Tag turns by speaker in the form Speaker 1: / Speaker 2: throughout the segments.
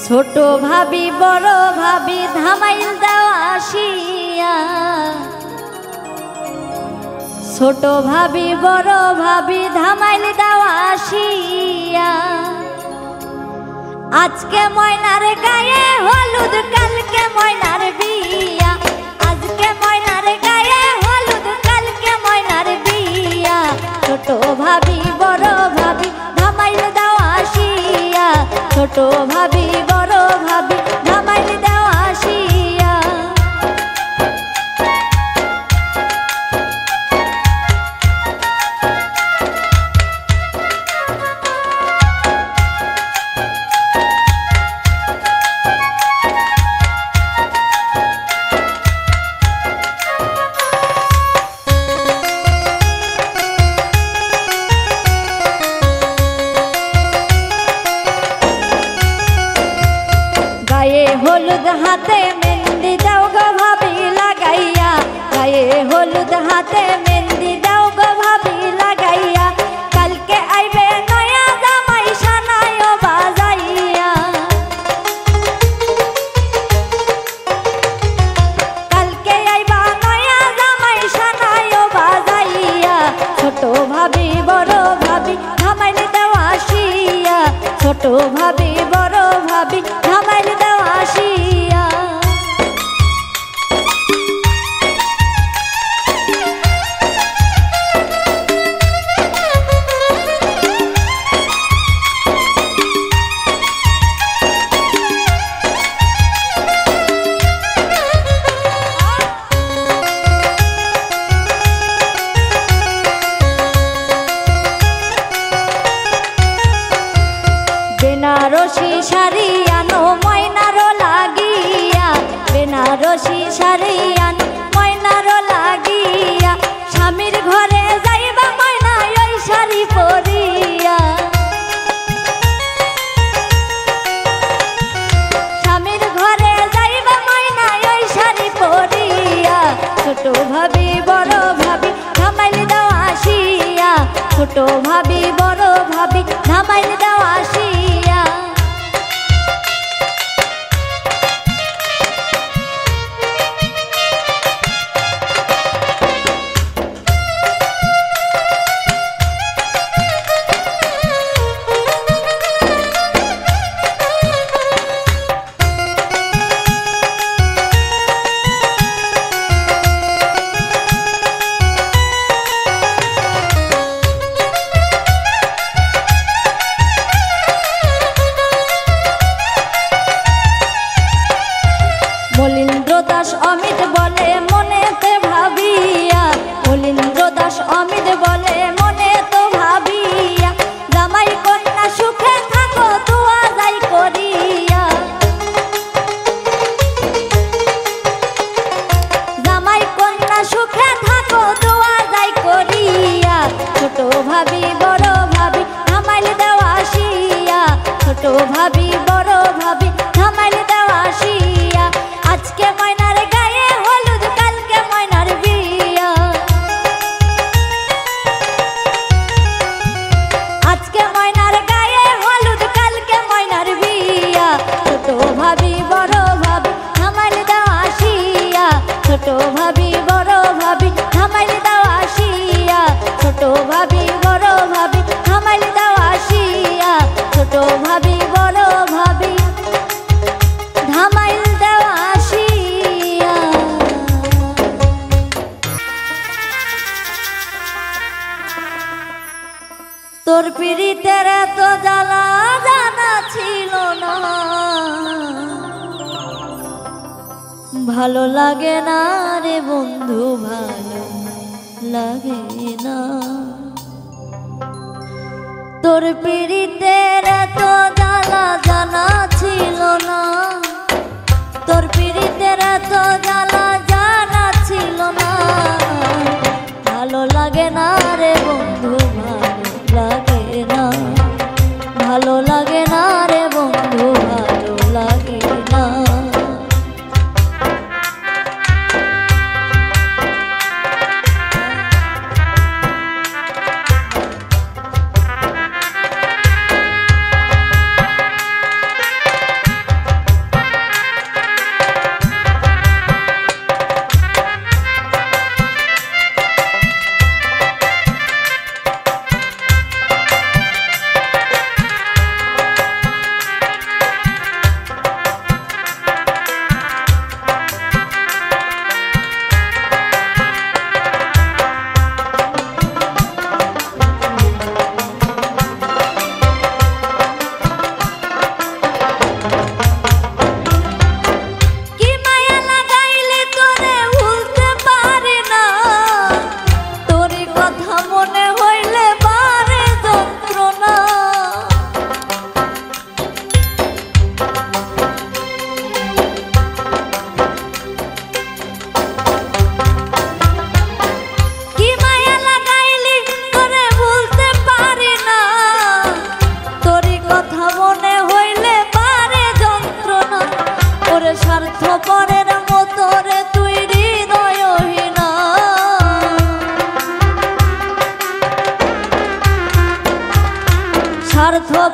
Speaker 1: ছোট ভাবি বড় ভাবি ধামাইল দাও আসিয়া, ছোট ভাবি বড় ভাবি ধামাইল দাও আসিয়া। আজকে ময়নার গায়ে হলুদ কালকে ময়নার বিয়া, আজকে ময়নার গায়ে হলুদ কালকে ময়নার বিয়া। ছোট ভাবি বড় ভাবি ধামাইল দাও আসিয়া, ছোট ভাবি বড় ভাবি ধামাইল দাও আসিয়া। হলুদ হাতে মেহেন্দি দাও গো ভাবি লাগাইয়া, গায়ে হলুদ হাতে মেহেন্দি দাও গো ভাবি লাগাইয়া। কালকে আইবে নয়া জামাই সানায়ও বাজাইয়া, কালকে আইবা নয়া জামাই সানায়ও বাজাইয়া। ছোট ভাবি বড় ভাবি ধামাইল দাও আসিয়া, ছোট ভাবি বড় ভাবি ধামাইল দাও আসিয়া। বেনারসি শাড়ি আনো ময়নারও লাগিয়া, বেনারসি শাড়ি আনো ময়নারও লাগিয়া। স্বামীর ঘরে যাইবা ময়না ওই শাড়ি পরিয়া, স্বামীর ঘরে যাইবা ময়না ওই শাড়ি পরিয়া। ছোট ভাবি বড় ভাবি ধামাইল দাও আসিয়া, ছোট ভাবি বড় ভাবি ধামাইল দাও আসিয়া। মলিন্দ্র দাস অমিত বলে মনেতে ভাবিয়া, মলিন্দ্র দাস অমিত বলে মনে তো ভাবিয়া। জামাই কন্যা সুখে থাকো দোয়া যাই করিয়া, জামাই কন্যা সুখে থাকো দোয়া যাই করিয়া। ছোট ভাবি বড় ভাবি ধামাইল দাও আসিয়া, ছোট ভাবি বড় ভাবি ধামাইল দাও আসিয়া। আজকে ময়নার গায়ে হলুদ কালকে ময়নার বিয়া, আজকে ময়নার গায়ে হলুদ কালকে ময়নার বিয়া। ছোট ভাবি বড় ভাবি ধামাইল দাও আসিয়া, ছোট ভাবি বড় ভাবি ধামাইল দাও আসিয়া, ছোট ভাবি বড় ভাবি ধামাইল দাও আসিয়া, ছোট ভাবি বড় ভাবি ধামাইল দাও আসিয়া। তোর পিড়িতের এত জ্বালা জানা ছিল না, ভালো লাগে না রে বন্ধু ভালো লাগে না। তোর পিড়িতের এত জ্বালা জানা ছিল না, তোর পিড়িতের এত জ্বালা জানা ছিল না। ভালো লাগে না রে বন্ধু ভালো লাগে না, ভালো লাগে না রে বন্ধু ভালো লাগে না।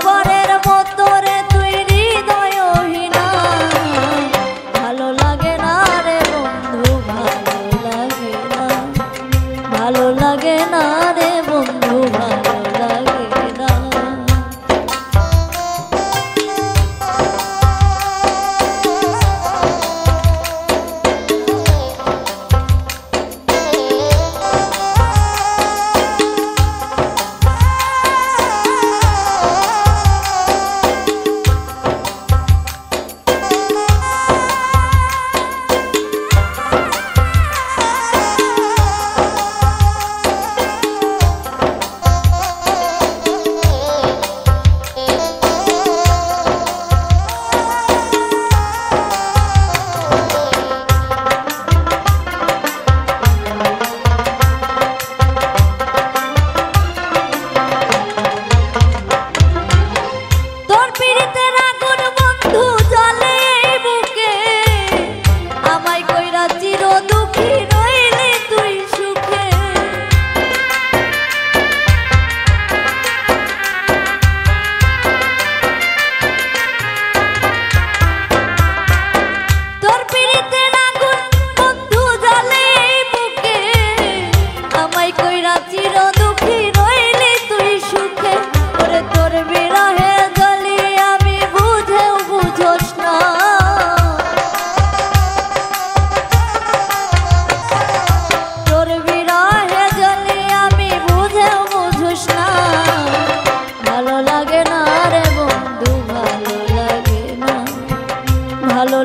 Speaker 1: পরের মতো রে তুই হৃদয়হীনা, ভালো লাগে না রে বন্ধু, ভালো লাগে না, ভালো লাগে না রে বন্ধু, ভালো লাগে না। ভালো